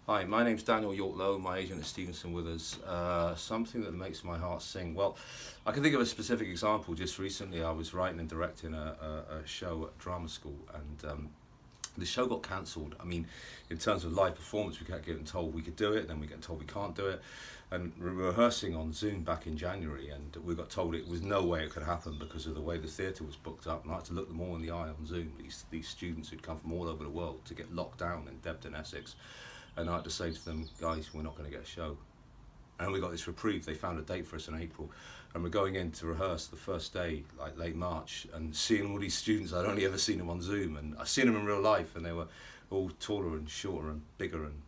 Hi, my name's Daniel York Loh. My agent is Stevenson Withers. Something that makes my heart sing. Well, I can think of a specific example. Just recently, I was writing and directing a show at drama school, and the show got cancelled. I mean, in terms of live performance, we kept getting told we could do it, then we get told we can't do it. And we were rehearsing on Zoom back in January, and we got told it was no way it could happen because of the way the theatre was booked up. And I had to look them all in the eye on Zoom. These students who'd come from all over the world to get locked down in Debden, Essex. And I had to say to them, guys, we're not going to get a show. And we got this reprieve. They found a date for us in April. And we're going in to rehearse the first day, like late March, and seeing all these students. I'd only ever seen them on Zoom. And I've seen them in real life, and they were all taller and shorter and bigger and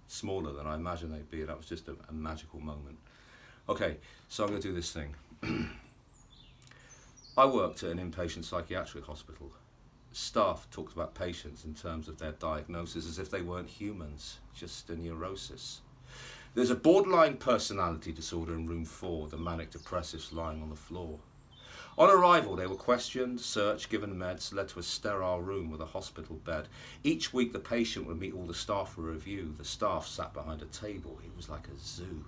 smaller than I imagined they'd be. And that was just a magical moment. Okay, so I'm going to do this thing. I worked at an inpatient psychiatric hospital. Staff talked about patients in terms of their diagnosis as if they weren't humans, just a neurosis. There's a borderline personality disorder in room 4, the manic depressives lying on the floor. On arrival, they were questioned, searched, given meds, led to a sterile room with a hospital bed. Each week, the patient would meet all the staff for review. The staff sat behind a table. It was like a zoo.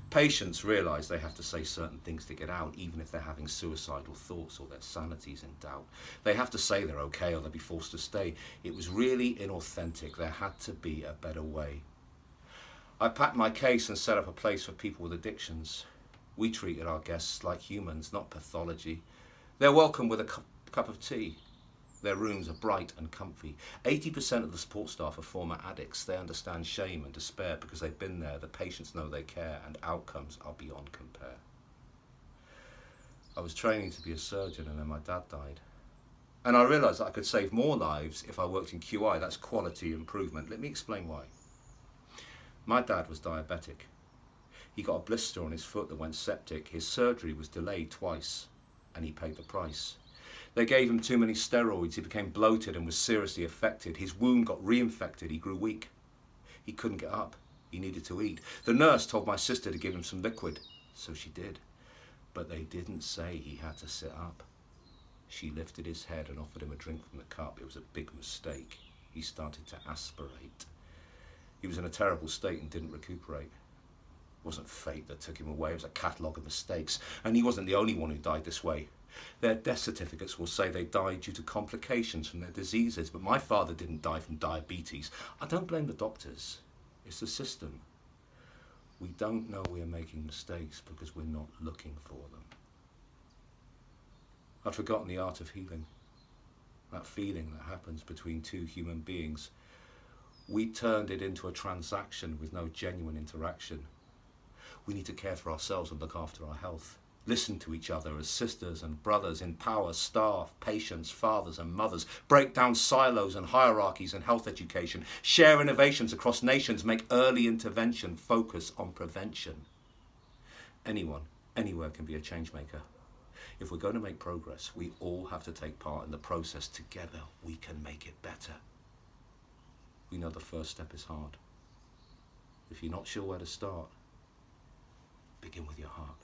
Patients realise they have to say certain things to get out, even if they're having suicidal thoughts or their sanity's in doubt. They have to say they're okay or they'll be forced to stay. It was really inauthentic. There had to be a better way. I packed my case and set up a place for people with addictions. We treated our guests like humans, not pathology. They're welcome with a cup of tea. Their rooms are bright and comfy. 80% of the support staff are former addicts. They understand shame and despair because they've been there. The patients know they care, and outcomes are beyond compare. I was training to be a surgeon, and then my dad died. And I realised that I could save more lives if I worked in QI. That's quality improvement. Let me explain why. My dad was diabetic. He got a blister on his foot that went septic. His surgery was delayed twice, and he paid the price. They gave him too many steroids. He became bloated and was seriously affected. His wound got reinfected. He grew weak. He couldn't get up. He needed to eat. The nurse told my sister to give him some liquid, so she did. But they didn't say he had to sit up. She lifted his head and offered him a drink from the cup. It was a big mistake. He started to aspirate. He was in a terrible state and didn't recuperate. It wasn't fate that took him away. It was a catalogue of mistakes. And he wasn't the only one who died this way. Their death certificates will say they died due to complications from their diseases, but my father didn't die from diabetes. I don't blame the doctors. It's the system. We don't know we're making mistakes because we're not looking for them. I'd forgotten the art of healing, that feeling that happens between two human beings. We turned it into a transaction with no genuine interaction. We need to care for ourselves and look after our health. Listen to each other as sisters and brothers, empower staff, patients, fathers and mothers, break down silos and hierarchies in health education, share innovations across nations, make early intervention, focus on prevention. Anyone, anywhere can be a change maker. If we're going to make progress, we all have to take part in the process. Together, we can make it better. We know the first step is hard. If you're not sure where to start, begin with your heart.